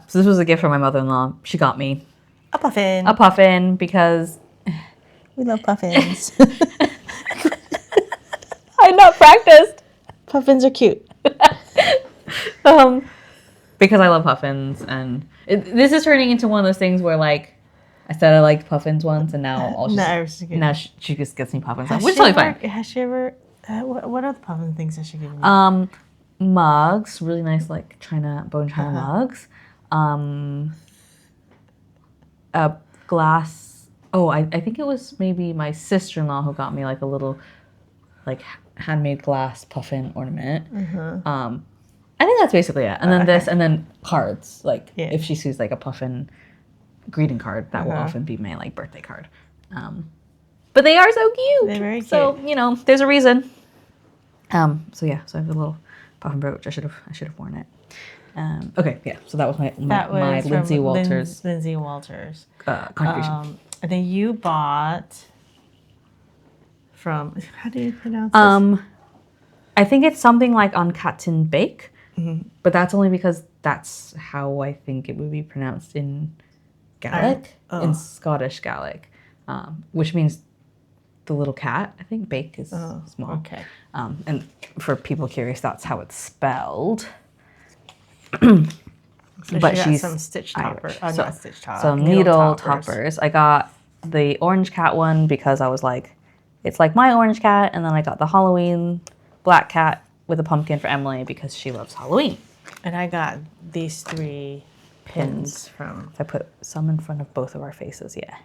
So this was a gift from my mother-in-law. She got me a puffin. a puffin because We love puffins. I'm not practiced. Puffins are cute. Because I love puffins, and this is turning into one of those things where, like, I said I liked puffins once, and now she just gets me puffins, which is totally fine. Has she ever? What other puffin things has she given you? Mugs, really nice, like bone china mugs. A glass. Oh, I think it was maybe my sister-in-law who got me like a little, like, handmade glass puffin ornament. I think that's basically it. And then this, and then cards. Like, if she sees like a puffin greeting card, that will often be my like birthday card. But they are so cute. They're very cute. So, there's a reason. So I have a little Puff and brooch. I should have worn it. Okay, yeah. So that was my Lindsay Walters. Lindsay Walters Contribution. And then you bought from, how do you pronounce this? I think it's something like on Katten Bake, but that's only because that's how I think it would be pronounced in Gaelic, in Scottish Gaelic, which means the little cat. I think bake is small. Okay. And for people curious, that's how it's spelled. So but she's some stitch topper. Not stitch top. So needle toppers. I got the orange cat one because I was like, it's like my orange cat, and then I got the Halloween black cat with a pumpkin for Emily because she loves Halloween. And I got these 3 pins from. I put some in front of both of our faces. Yeah.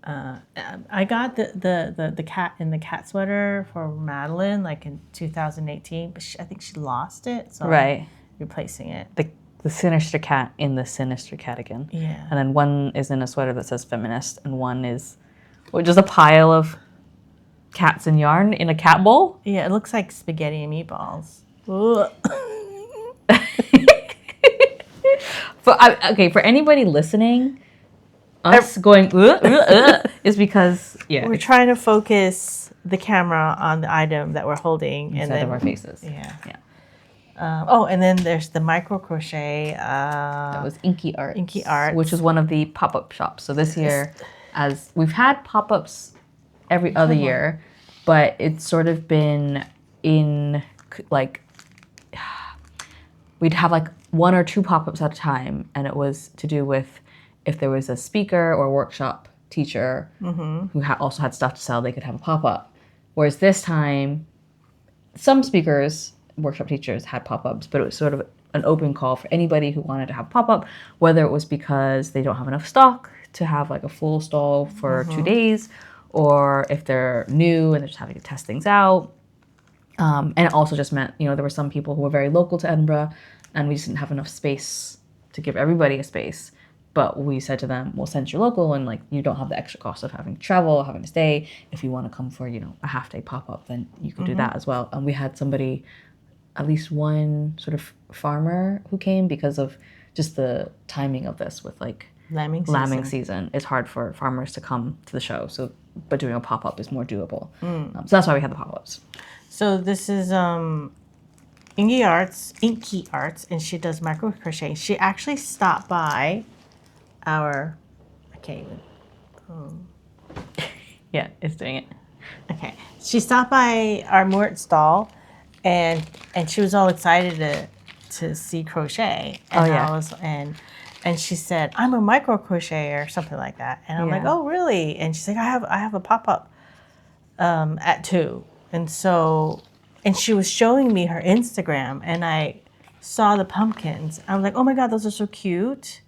I got the cat in the cat sweater for Madeline like in 2018, but I think she lost it, so I'm replacing it. The Sinister Cat in the Sinister Cardigan. Yeah. And then one is in a sweater that says feminist, and one is just a pile of cats and yarn in a cat bowl. Yeah, it looks like spaghetti and meatballs. For anybody listening, us going is because we're trying to focus the camera on the item that we're holding instead of our faces. Yeah. And then there's the micro crochet. That was Inky Arts, which is one of the pop-up shops. So this year, as we've had pop-ups every other year, but it's sort of been in like we'd have like 1 or 2 pop-ups at a time, and it was to do with if there was a speaker or workshop teacher who also had stuff to sell, they could have a pop-up. Whereas this time, some speakers, workshop teachers had pop-ups, but it was sort of an open call for anybody who wanted to have a pop-up, whether it was because they don't have enough stock to have like a full stall for 2 days, or if they're new and they're just having to test things out. And it also just meant, there were some people who were very local to Edinburgh, and we just didn't have enough space to give everybody a space. But we said to them, well, since you're local and like you don't have the extra cost of having to travel, having to stay, if you want to come for, a half-day pop-up, then you could do that as well. And we had somebody, at least one sort of farmer who came because of just the timing of this with like lambing season. It's hard for farmers to come to the show. So, but doing a pop-up is more doable. So that's why we had the pop-ups. So this is Inky Arts, and she does micro crochet. She actually stopped by our, I can't even. Yeah, it's doing it. Okay, she stopped by our Mort stall, and she was all excited to see crochet. And I was and she said, "I'm a micro crocheter," or something like that. And I'm like, "Oh, really?" And she's like, "I have a pop up at 2." And so, and she was showing me her Instagram, and I saw the pumpkins. I was like, "Oh my God, those are so cute."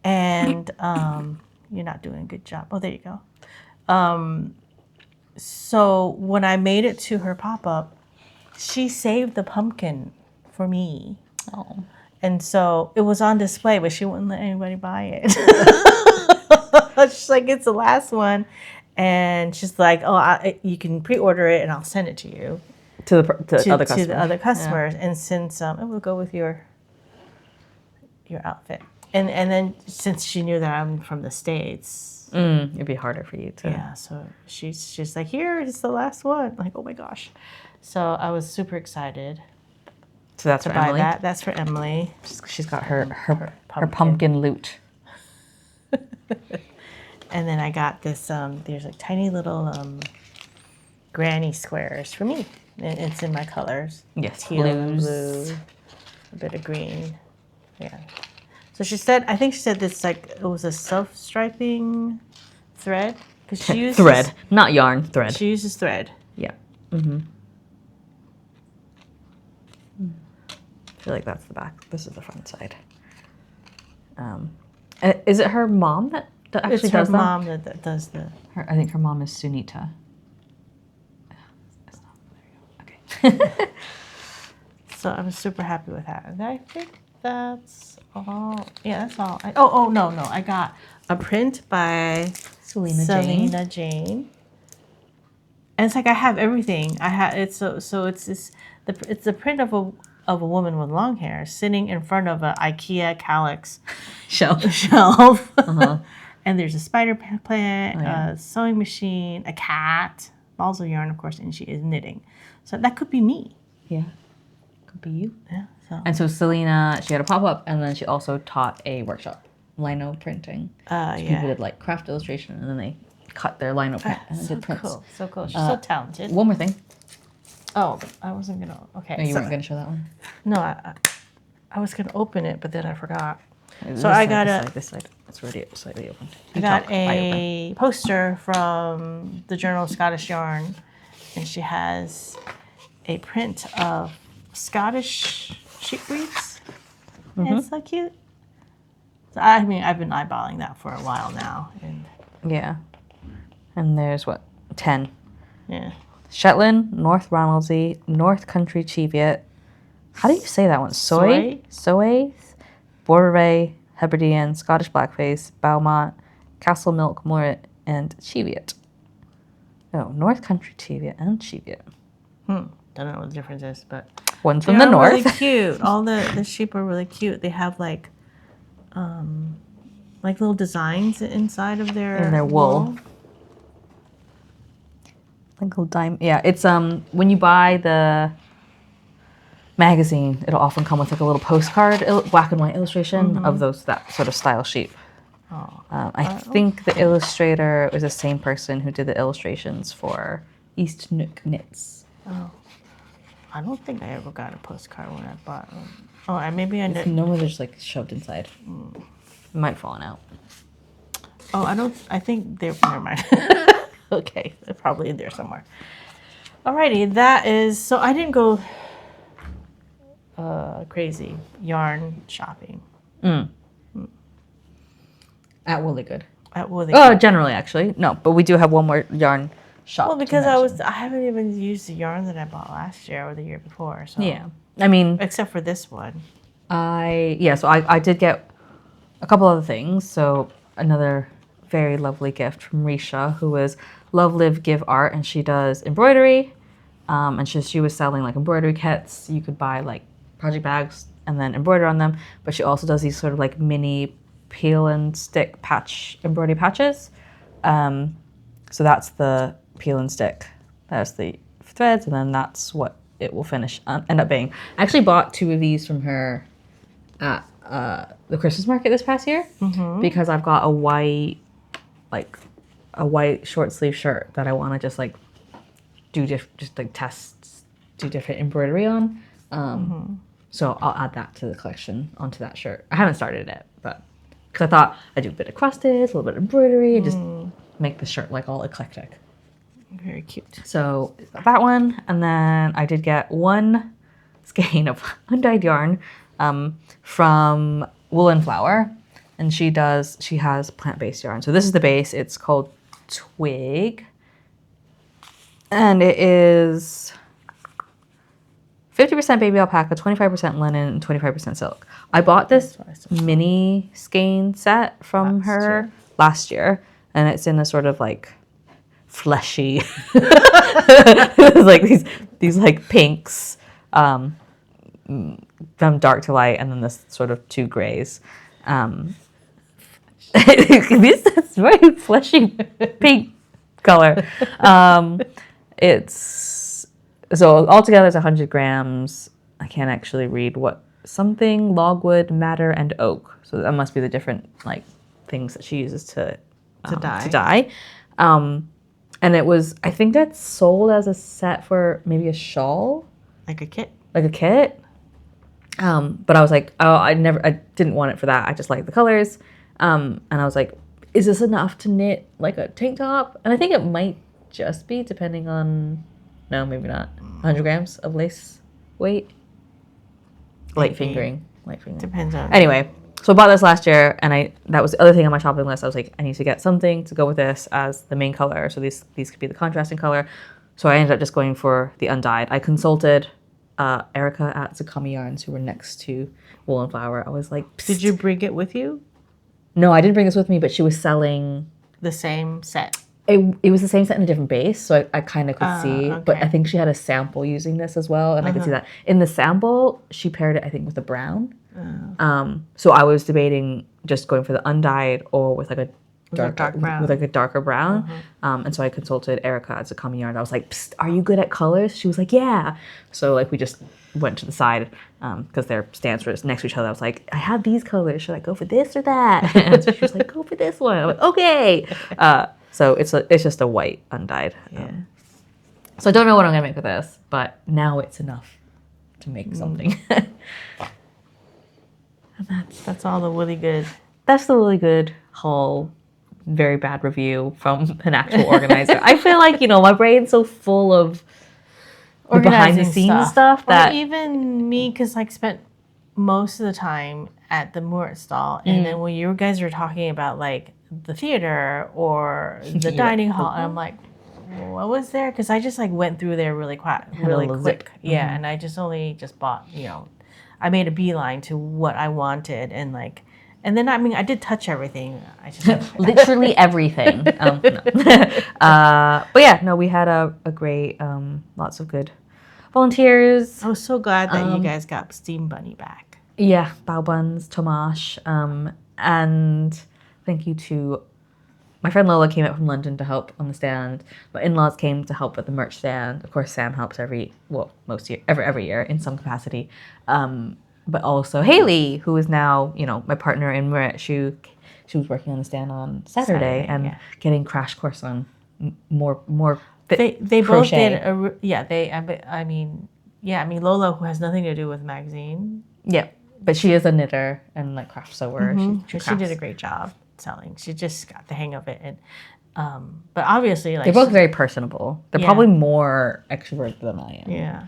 And you're not doing a good job. Oh, there you go. So when I made it to her pop-up, she saved the pumpkin for me. Oh. And so it was on display, but she wouldn't let anybody buy it. She's like, it's the last one. And she's like, you can pre-order it and I'll send it to you. To the other customers. Yeah. And since it will go with your outfit. And then since she knew that I'm from the States, it'd be harder for you to. Yeah, so she's like, here, it's the last one. I'm like, oh my gosh. So I was super excited. So that's for Emily? That's for Emily. She's got her pumpkin loot. And then I got this, there's like tiny little granny squares for me. And it's in my colors. Yes, teal and blue, a bit of green. Yeah. So I think she said this it was a self-striping thread. Because she uses thread, not yarn, thread. She uses thread. Yeah. Mm-hmm. I feel like that's the back. This is the front side. Is it her mom that actually does that? It's her mom that does the... I think her mom is Sunita. It's not, there you go. Okay. So I was super happy with that. And I think that's all. Yeah, that's all. No. I got a print by Selena Jane. And it's like I have everything. It's this It's the print of a woman with long hair sitting in front of an IKEA calyx shelf. And there's a spider plant, a sewing machine, a cat, balls of yarn, of course, and she is knitting. So that could be me. Yeah, could be you. Yeah. So. And so Selena, she had a pop-up, and then she also taught a workshop, lino printing. So people did like craft illustration, and then they cut their lino print and then did prints. Cool. So cool. She's so talented. One more thing. Oh, I wasn't gonna. Okay. No, you weren't gonna show that one. No, I was gonna open it, but then I forgot. So I got this side. It's already slightly open. I got a poster from the Journal of Scottish Yarn, and she has a print of Scottish sheep breeds. It's so cute. So I mean, I've been eyeballing that for a while now, and yeah. And there's what 10. Yeah. Shetland, North Ronaldsay, North Country Cheviot. How do you say that one? Soy, Borderay, Hebridean, Scottish Blackface, Beaumont, Castle Milk, Morit, and Cheviot. Oh, North Country Cheviot and Cheviot. Don't know what the difference is, but one's from the north. Really cute. All the sheep are really cute. They have like little designs inside of their wool. Like little dime. Yeah, it's when you buy the magazine, it'll often come with like a little postcard, black and white illustration of that sort of style sheep. I think the illustrator was the same person who did the illustrations for East Nook Knits. Oh, I don't think I ever got a postcard when I bought them. Oh, maybe I did. No, they're just like shoved inside. It might have fallen out. Oh, I think they're. Never mind. Okay, they're probably in there somewhere. Alrighty, that is. So I didn't go crazy yarn shopping. At Woollygood. At Woollygood. Oh, generally, actually. No, but we do have one more yarn shop. Well, because I haven't even used the yarn that I bought last year or the year before. So yeah. I mean, except for this one. So I did get a couple other things. So another very lovely gift from Risha, who is Love, Live, Give Art, and she does embroidery. And she was selling like embroidery kits. You could buy like project bags and then embroider on them. But she also does these sort of like mini peel and stick patch embroidery patches. So that's the peel and stick. That's the threads, and then that's what it will end up being. I actually bought 2 of these from her at the Christmas market this past year because I've got a white short sleeve shirt that I want to just like do do different embroidery on. So I'll add that to the collection onto that shirt. I haven't started it, but because I thought I'd do a bit of cross stitch, a little bit of embroidery, and just make the shirt like all eclectic. Very cute. So that one, and then I did get 1 skein of undyed yarn from Wool and Flower, and she has plant-based yarn. So this is the base. It's called Twig, and it is 50% baby alpaca, 25% linen, and 25% silk. I bought this mini skein set from her last year, and it's in a sort of like fleshy, like these like pinks, from dark to light, and then this sort of 2 grays. This is very fleshy pink color. It's so altogether it's 100 grams. I can't actually read what something logwood, madder, and oak. So that must be the different like things that she uses to dye. And it was, I think that's sold as a set for maybe a shawl, like a kit. But I was like, I didn't want it for that. I just like the colors. And I was like, is this enough to knit like a tank top? And I think it might just be, depending on, no, maybe not, 100 grams of lace weight. Light fingering. Depends on. Anyway, so I bought this last year, and that was the other thing on my shopping list. I was like, I need to get something to go with this as the main color. So these could be the contrasting color. So I ended up just going for the undyed. I consulted Erica at Zakami Yarns, who were next to Wool and Flower. I was like, psst. Did you bring it with you? No, I didn't bring this with me, but she was selling the same set. It was the same set in a different base, so I kind of could see. Okay. But I think she had a sample using this as well, and I could see that. In the sample, she paired it, I think, with the brown. So I was debating just going for the undyed or with like a dark brown. with like a darker brown. And so I consulted Erica at Sakami Yarn. I was like, "Psst, are you good at colors?" She was like, "Yeah." So like we just went to the side because their stands were next to each other. I was like, "I have these colors. Should I go for this or that?" And so she was like, "Go for this one." I'm like, "Okay." So it's just a white undyed. So I don't know what I'm gonna make with this, but now it's enough to make something. And that's all the really good. That's the really good haul. Very bad review from an actual organizer. I feel like, my brain's so full of the behind the scenes stuff that or even me, because like spent most of the time at the Moore stall, and then when you guys were talking about like the theater or the dining hall, and I'm like, what was there? Because I just like went through there really quick. Yeah, and I just bought, I made a beeline to what I wanted, and like, and then I mean I did touch everything. I just literally everything. No. But yeah, no, we had a great, lots of good volunteers. I was so glad that you guys got Steam Bunny back. Yeah, Bao Buns, Tomash, and thank you to my friend Lola came out from London to help on the stand. My in-laws came to help at the merch stand. Of course, Sam helps every year in some capacity. But also Haley, who is now, my partner in merch. She was working on the stand on Saturday and getting crash course on more. They crochet. both did. I mean Lola, who has nothing to do with magazine. Yeah, but she is a knitter and like craft sewer. She did a great job selling. She just got the hang of it, and but obviously, like they're both very personable. They're probably more extroverted than I am. Yeah,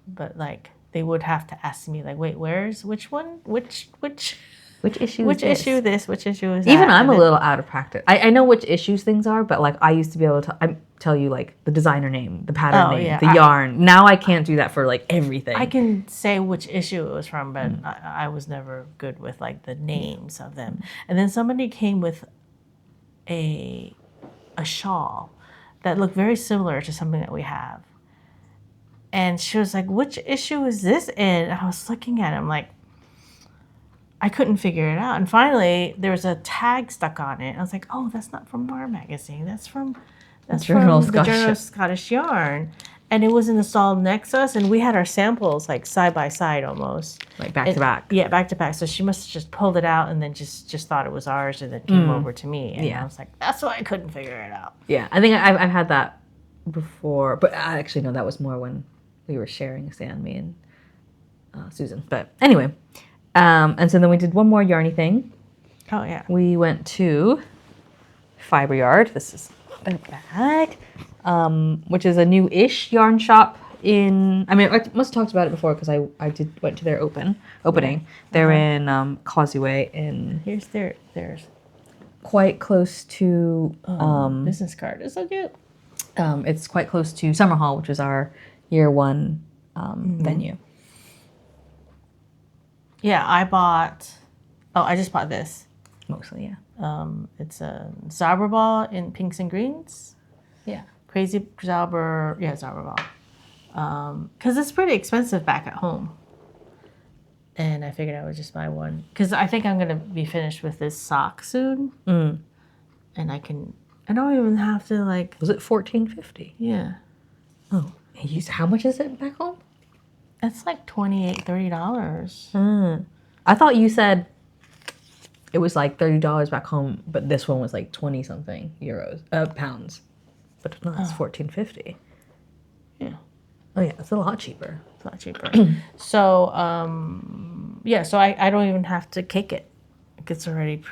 but like they would have to ask me like, wait, which one, which issue? Which issue this? Which issue is Even that? I'm a little out of practice. I know which issues things are, but like I used to be able to tell you like the designer name, the pattern name, the yarn. Now I can't do that for like everything. I can say which issue it was from, but I was never good with like the names of them. And then somebody came with a shawl that looked very similar to something that we have. And she was like, which issue is this in? And I was looking at it, I'm like, I couldn't figure it out. And finally, there was a tag stuck on it. I was like, oh, that's not from our magazine. That's from the Journal of Scottish Yarn. And it was in the stall next to us, and we had our samples like side by side almost. Like back to back. Yeah, back to back. So she must have just pulled it out and then just thought it was ours and then came over to me. And I was like, that's why I couldn't figure it out. Yeah, I think I've had that before. But actually, no, that was more when we were sharing a stand, me and Susan. But anyway. And so then we did one more Yarny thing. Oh, yeah. We went to Fiber Yard. This is a bag, which is a new-ish yarn shop I must have talked about it before because I went to their opening. Yeah. They're in Causeway in... Here's theirs. Quite close to... business card. It's so cute. It's quite close to Summer Hall, which is our year one venue. Yeah, I just bought this. Mostly, yeah. It's a Zauber ball in pinks and greens. Yeah. Crazy Zauber, Zauber ball. Because it's pretty expensive back at home. And I figured I would just buy one. Because I think I'm going to be finished with this sock soon. And I don't even have to like... Was it $14.50? Yeah. Oh. How much is it back home? It's like $28, $30. I thought you said it was like $30 back home, but this one was like 20 something pounds. But no, it's $14.50. Yeah. Oh yeah, it's a lot cheaper. It's a lot cheaper. So so I don't even have to cake it. It's already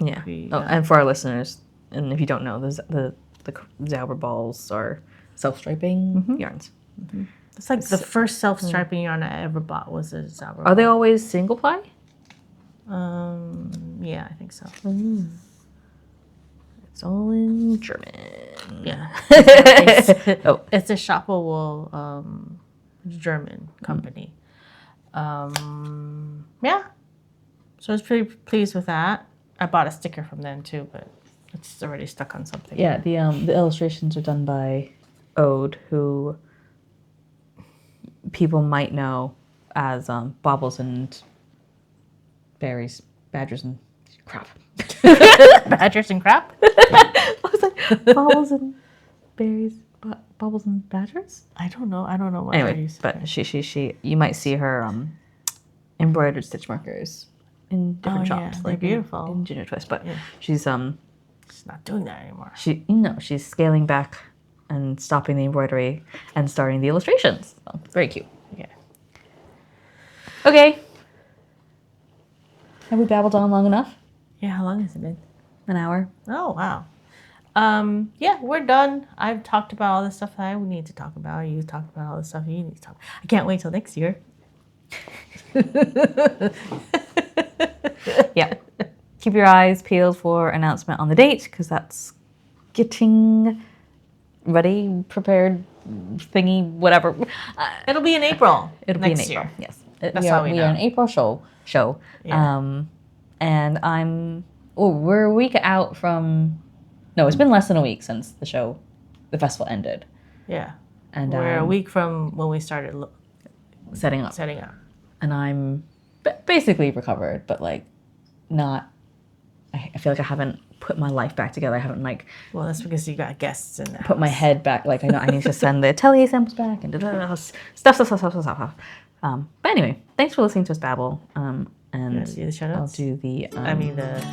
and for our listeners, and if you don't know, the Zauber balls are self-striping yarns. Mm-hmm. It's like the first self-striping yarn I ever bought was a Zauber. Are they always single ply? Yeah, I think so. It's all in German. Yeah. It's a shoppable German company. Yeah. So I was pretty pleased with that. I bought a sticker from them too, but It's already stuck on something. Yeah, the illustrations are done by Ode, who people might know as Baubles and Berries, Badgers and crap. Badgers and crap? I was like, Baubles and Berries, Baubles and Badgers? I don't know what Anyway, but she you might see her embroidered stitch markers in different shops. Yeah, they're beautiful. In Ginger Twist, but Yeah. she's not doing that anymore. She's scaling back and stopping the embroidery and starting the illustrations. So, very cute. Yeah. Okay. Have we babbled on long enough? Yeah, how long has it been? An hour. Oh, wow. Yeah, we're done. I've talked about all the stuff that I need to talk about. You talked about all the stuff you need to talk about. I can't wait till next year. Yeah. Keep your eyes peeled for announcement on the date, because that's getting ready, prepared, thingy, whatever. It'll be in April. It'll next be in April. year. Yes. That's we how are, we we know. are an April show. Yeah. And we're a week out from, no, it's been less than a week since the festival ended. Yeah. And we're a week from when we started setting up. And I'm basically recovered, but like not, I feel like I haven't put my life back together. I haven't like. Well, that's because you got guests in there. Put my head back. Like I know I need to send the atelier samples back and stuff. But anyway, thanks for listening to us babble. And do the shout I'll outs? do the the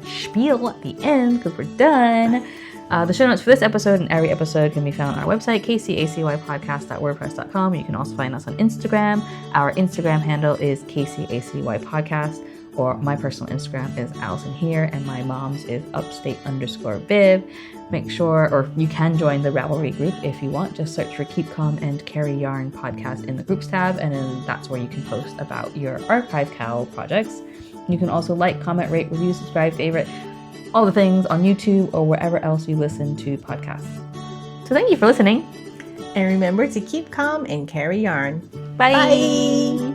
spiel at the end because we're done. The show notes for this episode and every episode can be found on our website, kcacypodcast.wordpress.com. You can also find us on Instagram. Our Instagram handle is kcacypodcast, or my personal Instagram is Alyson here, and my mom's is upstate_Viv. Make sure, or you can join the Ravelry group if you want. Just search for Keep Calm and Carry Yarn podcast in the groups tab, and then that's where you can post about your archive cowl projects. You can also like, comment, rate, review, subscribe, favorite, all the things on YouTube or wherever else you listen to podcasts. So thank you for listening. And remember to keep calm and carry yarn. Bye.